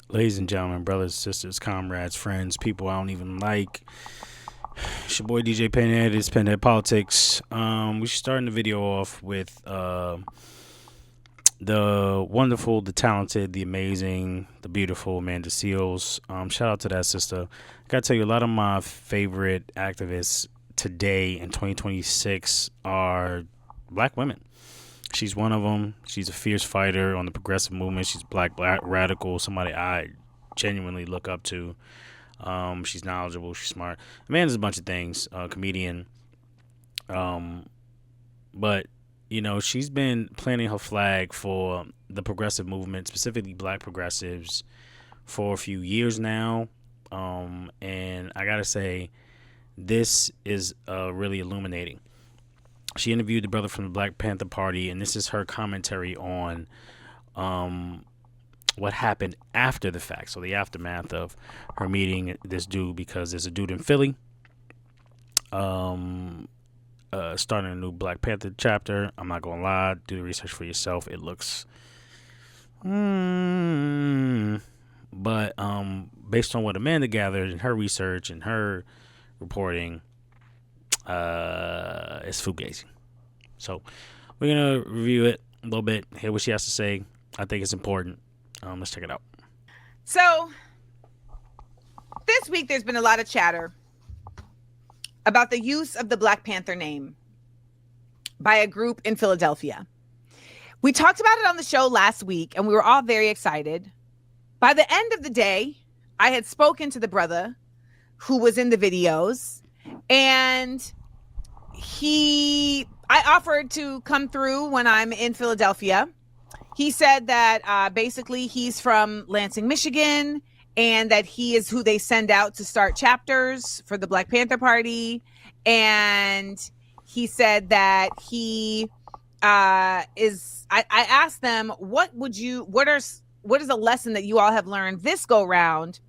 Ladies and gentlemen, brothers, sisters, comrades, friends, people I don't even like. It's your boy DJ Pinhead. It's Pinhead Politics. We're starting the video off with the wonderful, the talented, the amazing, the beautiful Amada Seales. Shout out to that sister. I gotta tell you, a lot of my favorite activists today in 2026 are black women. She's one of them. She's a fierce fighter on the progressive movement. She's black radical, somebody I genuinely look up to. She's knowledgeable. She's smart. Amanda's a bunch of things. Comedian. But she's been planting her flag for the progressive movement, specifically black progressives, for a few years now. And I gotta say, this is really illuminating. She interviewed the brother from the Black Panther Party, and this is her commentary on what happened after the fact. So the aftermath of her meeting this dude, because there's a dude in Philly starting a new Black Panther chapter. I'm not going to lie. Do the research for yourself. It looks... But based on what Amanda gathered in her research and her reporting, it's fugazi. So we're going to review it a little bit, hear what she has to say. I think it's important. Let's check it out. So this week there's been a lot of chatter about the use of the Black Panther name by a group in Philadelphia. We talked about it on the show last week and we were all very excited. By the end of the day, I had spoken to the brother who was in the videos, and I offered to come through when I'm in Philadelphia. He said that basically he's from Lansing, Michigan, and that he is who they send out to start chapters for the Black Panther Party. And he said that he is, I asked them, what is a lesson that you all have learned this go round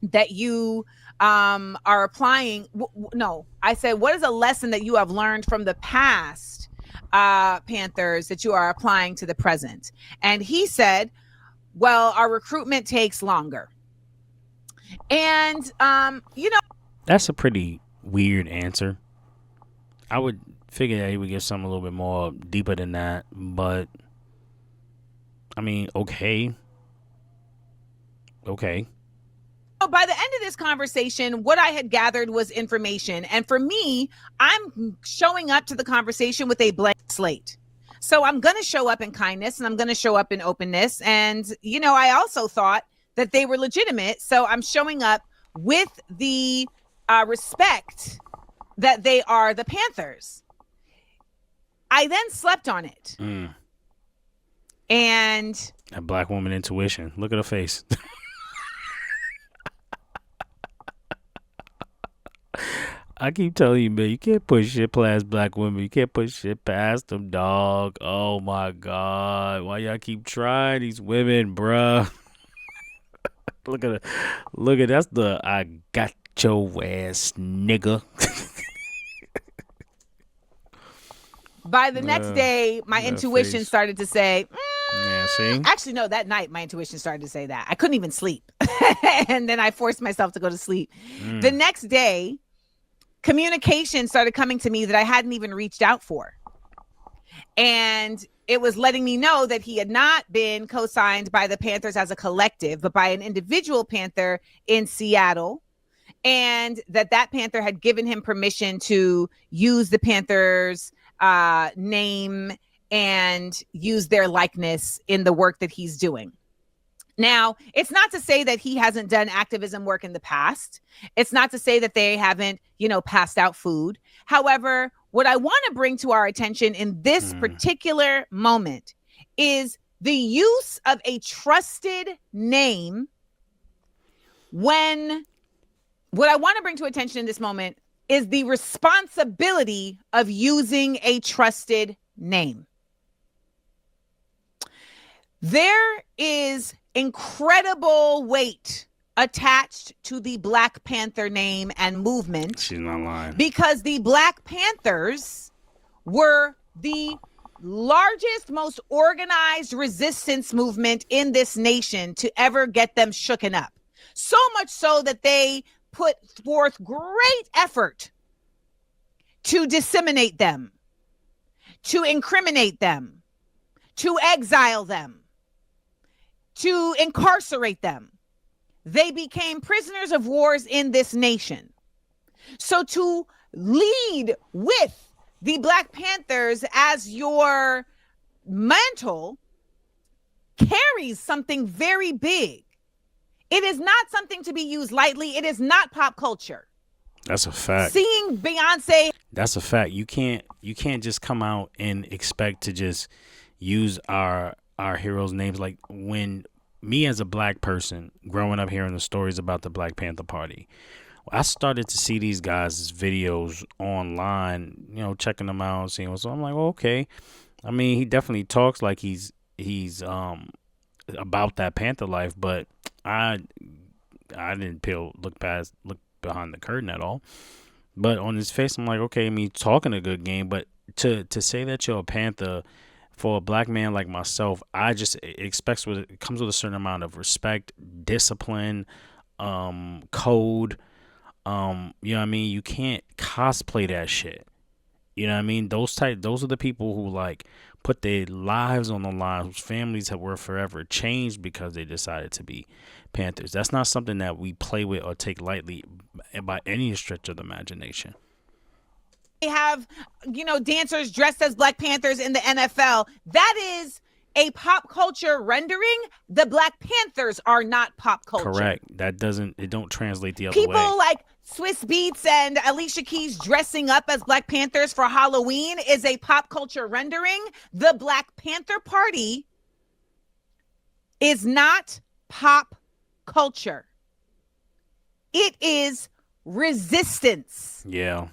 that you are applying? No, I said, what is a lesson that you have learned from the past Panthers that you are applying to the present? And he said, well, our recruitment takes longer. And, that's a pretty weird answer. I would figure that he would give something a little bit more deeper than that, but I mean, okay. By the end of this conversation, what I had gathered was information. And for me, I'm showing up to the conversation with a blank slate. So I'm going to show up in kindness and I'm going to show up in openness. And, I also thought that they were legitimate. So I'm showing up with the respect that they are the Panthers. I then slept on it. And that black woman intuition. Look at her face. I keep telling you, man, you can't push shit past black women. You can't push shit past them, dog. Oh, my God. Why y'all keep trying these women, bruh? Look at that's the I got your ass, nigga. By the next day, my intuition started to say, yeah, see? Actually, no, that night, my intuition started to say that. I couldn't even sleep. And then I forced myself to go to sleep. The next day, communication started coming to me that I hadn't even reached out for. And it was letting me know that he had not been co-signed by the Panthers as a collective, but by an individual Panther in Seattle. And that Panther had given him permission to use the Panthers' name and use their likeness in the work that he's doing. Now, it's not to say that he hasn't done activism work in the past. It's not to say that they haven't, passed out food. However, what I want to bring to our attention in this particular moment is the use of a trusted name when what I want to bring to attention in this moment is the responsibility of using a trusted name. There is incredible weight attached to the Black Panther name and movement. She's not lying. Because the Black Panthers were the largest, most organized resistance movement in this nation to ever get them shooken up. So much so that they put forth great effort to disseminate them, to incriminate them, to exile them, to incarcerate them. They became prisoners of wars in this nation. So to lead with the Black Panthers as your mantle carries something very big. It is not something to be used lightly. It is not pop culture. That's a fact. Seeing Beyonce. That's a fact. You can't just come out and expect to just use our heroes' names. Like, when me as a black person growing up hearing the stories about the Black Panther Party, I started to see these guys' videos online, checking them out, seeing what's. I'm like, well, okay. I mean, he definitely talks like he's about that Panther life, but I didn't look behind the curtain at all. But on his face, I'm like, okay, I mean, talking a good game, but to say that you're a Panther for a black man like myself, I just it comes with a certain amount of respect, discipline, code. You know what I mean? You can't cosplay that shit. You know what I mean? Those are the people who like put their lives on the line, whose families were forever changed because they decided to be Panthers. That's not something that we play with or take lightly by any stretch of the imagination. They have, dancers dressed as Black Panthers in the NFL. That is a pop culture rendering. The Black Panthers are not pop culture. Correct. It don't translate the other way. People like Swiss Beats and Alicia Keys dressing up as Black Panthers for Halloween is a pop culture rendering. The Black Panther Party is not pop culture. It is resistance. Yeah.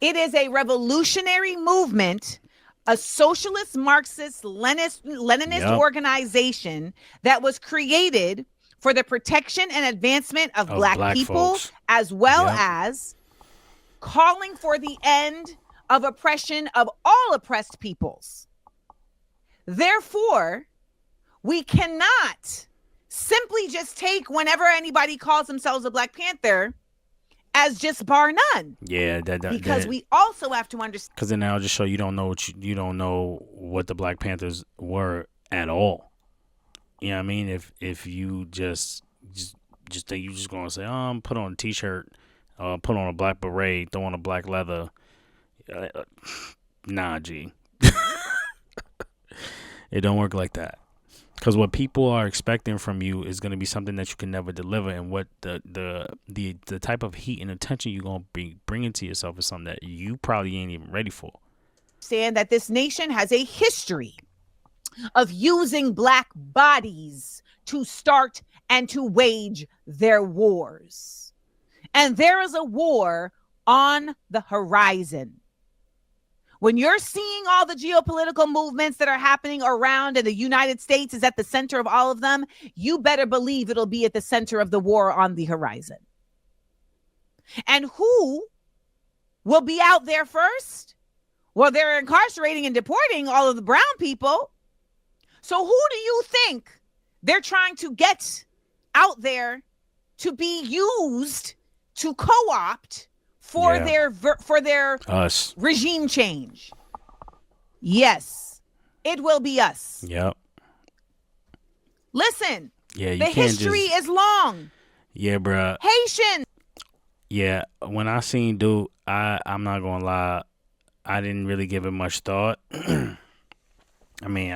It is a revolutionary movement, a socialist, Marxist, Leninist organization that was created for the protection and advancement of black people, folks, as well as calling for the end of oppression of all oppressed peoples. Therefore, we cannot simply just take whenever anybody calls themselves a Black Panther as just bar none. Yeah, because we also have to understand. Because then I'll just show you don't know what the Black Panthers were at all. You know what I mean? If you just think you're just gonna say, put on a t-shirt, put on a black beret, throw on a black leather, nah, G. It don't work like that. Because what people are expecting from you is going to be something that you can never deliver, and what the type of heat and attention you're going to be bringing to yourself is something that you probably ain't even ready for. Saying that this nation has a history of using black bodies to start and to wage their wars. And there is a war on the horizon. When you're seeing all the geopolitical movements that are happening around, and the United States is at the center of all of them, you better believe it'll be at the center of the war on the horizon. And who will be out there first? Well, they're incarcerating and deporting all of the brown people. So who do you think they're trying to get out there to be used to co-opt for their us regime change? Yes, it will be us. Yep. Listen. Yeah, the history is long. Yeah, bruh. Haitian. Yeah, when I seen dude, I'm not gonna lie, I didn't really give it much thought. I mean,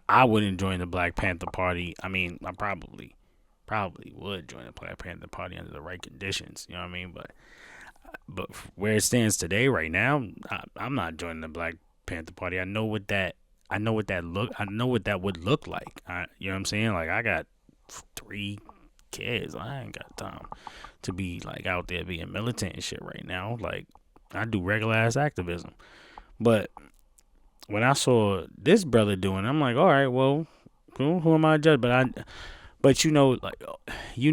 I wouldn't join the Black Panther Party. I mean, I probably would join the Black Panther Party under the right conditions. You know what I mean? But where it stands today, right now, I'm not joining the Black Panther Party. I know what that would look like. You know what I'm saying? Like, I got 3 kids. I ain't got time to be like out there being militant and shit right now. Like, I do regular ass activism. But when I saw this brother doing it, I'm like, all right, well, who am I to judge? But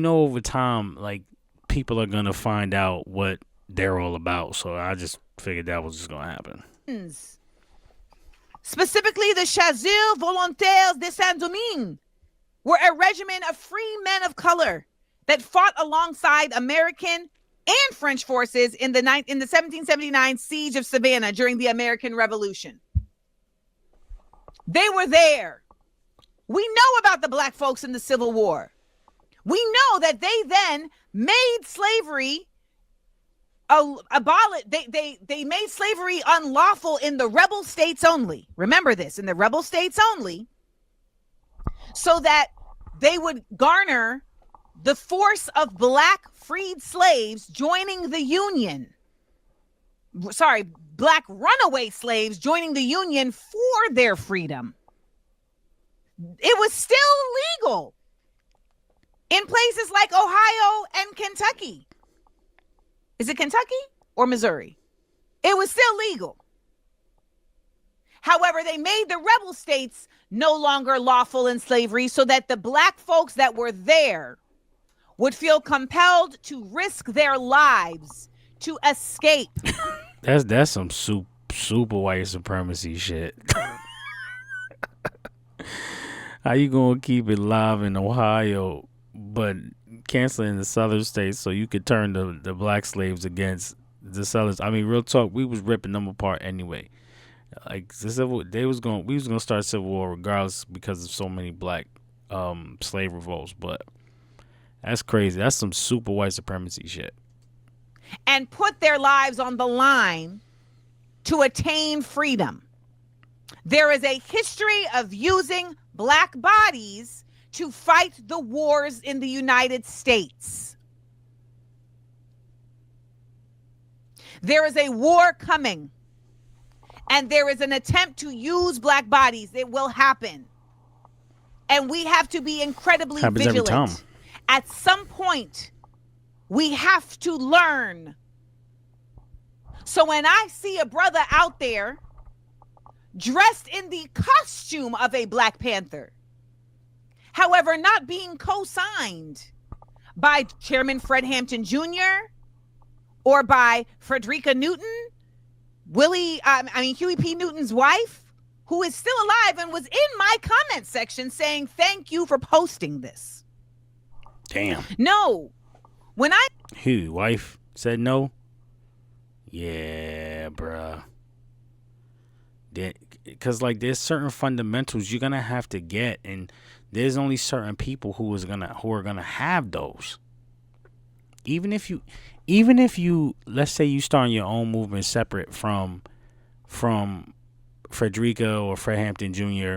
over time, like, people are gonna find out what they're all about. So I just figured that was just gonna happen. specifically the Chasseurs Volontaires de Saint-Domingue, were a regiment of free men of color that fought alongside American and French forces in the 1779 siege of Savannah during the American Revolution. They were there. We know about the black folks in the Civil War. We know that they then made slavery they made slavery unlawful in the rebel states only. Remember this, in the rebel states only, so that they would garner the force of black freed slaves joining the Union. Sorry, black runaway slaves joining the Union for their freedom. It was still legal in places like Ohio and Kentucky. Is it Kentucky or Missouri? It was still legal. However, they made the rebel states no longer lawful in slavery so that the black folks that were there would feel compelled to risk their lives to escape. That's some super white supremacy shit. How you gonna keep it live in Ohio, but canceling the southern states so you could turn the black slaves against the southern? I mean, real talk, we was ripping them apart anyway. Like we was gonna start a civil war regardless because of so many black slave revolts. But that's crazy. That's some super white supremacy shit. And put their lives on the line to attain freedom. There is a history of using black bodies to fight the wars in the United States. There is a war coming, and there is an attempt to use black bodies. It will happen. And we have to be incredibly vigilant. At some point, we have to learn. So when I see a brother out there dressed in the costume of a Black Panther, however, not being co-signed by Chairman Fred Hampton Jr. or by Frederica Newton, Huey P. Newton's wife, who is still alive and was in my comment section saying, thank you for posting this. Damn. No. Huey, wife said no? Yeah, bruh. Because, like, there's certain fundamentals you're going to have to get, and there's only certain people who are gonna have those. Even if you let's say you start your own movement separate from Frederica or Fred Hampton Jr.,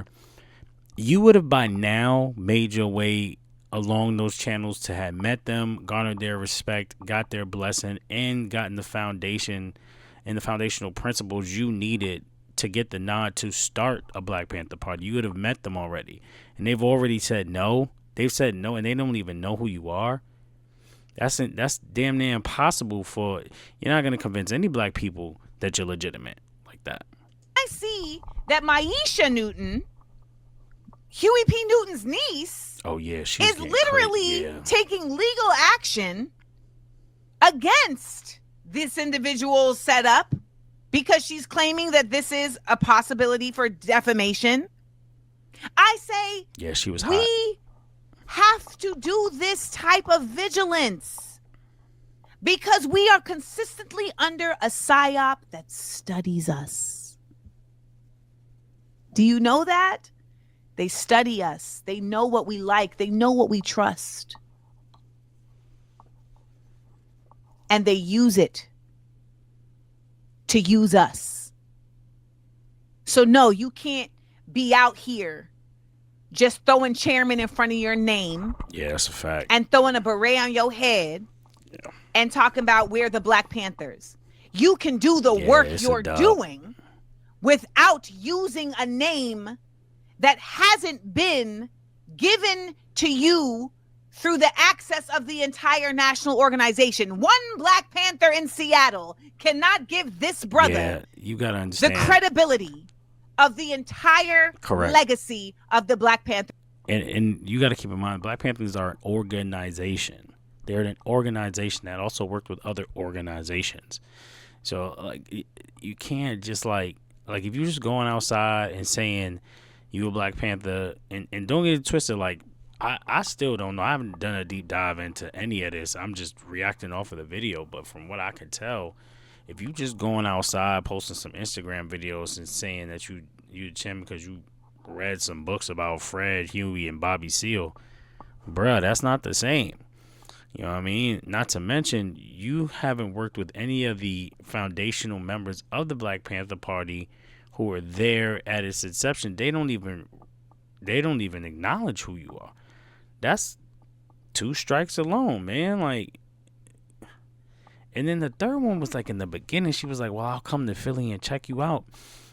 you would have by now made your way along those channels to have met them, garnered their respect, got their blessing, and gotten the foundation and the foundational principles you needed to get the nod to start a Black Panther Party. You would have met them already. And they've already said no. They've said no, and they don't even know who you are. That's damn near impossible for... You're not going to convince any black people that you're legitimate like that. I see that Maisha Newton, Huey P. Newton's niece... Oh, yeah. She's is literally taking legal action against this individual's setup because she's claiming that this is a possibility for defamation. I say, yeah, she was hot. We have to do this type of vigilance because we are consistently under a psyop that studies us. Do you know that? They study us. They know what we like. They know what we trust. And they use it to use us. So no, you can't be out here just throwing chairman in front of your name. Yeah, that's a fact. And throwing a beret on your head. Yeah. And talking about we're the Black Panthers. You can do the work you're doing without using a name that hasn't been given to you through the access of the entire national organization. One Black Panther in Seattle cannot give this brother you gotta understand the credibility of the entire legacy of the Black Panther. And you got to keep in mind, Black Panthers are an organization. They're an organization that also worked with other organizations. So, like, you can't just, like, Like, if you just going outside and saying you a Black Panther, and don't get it twisted, like, I still don't know. I haven't done a deep dive into any of this. I'm just reacting off of the video. But from what I can tell, if you just going outside posting some Instagram videos and saying that you Tim because you read some books about Fred, Huey, and Bobby Seale, bruh, that's not the same. You know what I mean? Not to mention, you haven't worked with any of the foundational members of the Black Panther Party who were there at its inception. They don't even acknowledge who you are. That's 2 strikes alone, man. Like, and then the third one was like in the beginning. She was like, "Well, I'll come to Philly and check you out."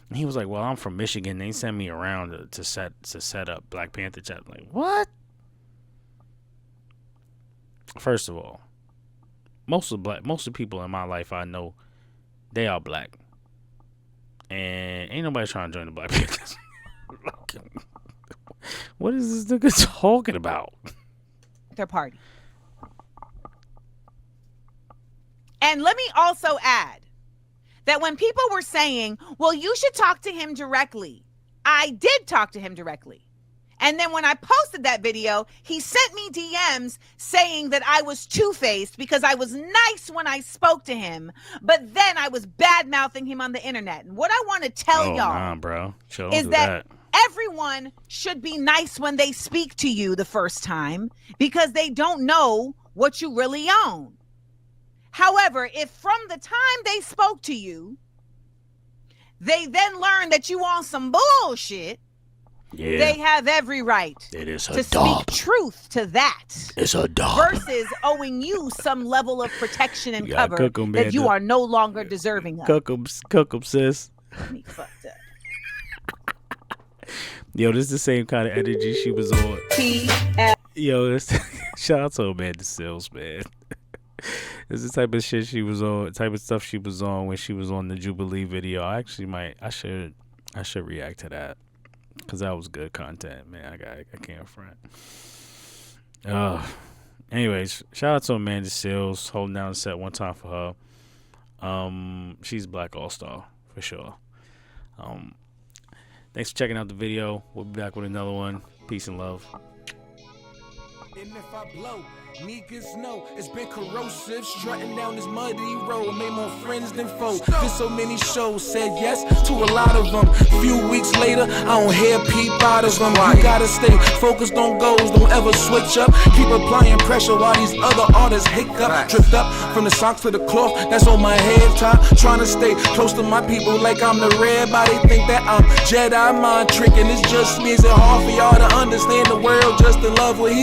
And he was like, "Well, I'm from Michigan. They sent me around to set up Black Panther chat." Like, what? First of all, most of the people in my life I know, they are black, and ain't nobody trying to join the Black Panthers. What is this nigga talking about? Their party. And let me also add that when people were saying, well, you should talk to him directly, I did talk to him directly. And then when I posted that video, he sent me DMs saying that I was two-faced because I was nice when I spoke to him, but then I was bad-mouthing him on the internet. And what I want to tell y'all bro. is that everyone should be nice when they speak to you the first time because they don't know what you really own. However, if from the time they spoke to you, they then learn that you on some bullshit, they have every right to speak truth to that. It's a dog. Versus owing you some level of protection and cover that you are no longer deserving of. Cook 'em, sis. Me fucked up. Yo, this is the same kind of energy she was on. Yo, shout out to Amada Seales, man. This is the type of shit she was on, type of stuff she was on when she was on the Jubilee video. I should react to that because that was good content, man. I can't front. Anyways, shout out to Amada Seales holding down the set one time for her. She's Black All-Star for sure. Thanks for checking out the video. We'll be back with another one. Peace and love. And if I blow, niggas know it's been corrosive. Strutting down this muddy road, made more friends than foes. Did so many shows, said yes to a lot of them. Few weeks later, I don't hear peep out of them. You gotta stay focused on goals, don't ever switch up. Keep applying pressure while these other artists hiccup. Drift up from the socks to the cloth, that's on my head top. Trying to stay close to my people like I'm the red body. Think that I'm Jedi mind tricking, it's just me. Is it hard for y'all to understand the world just to love what he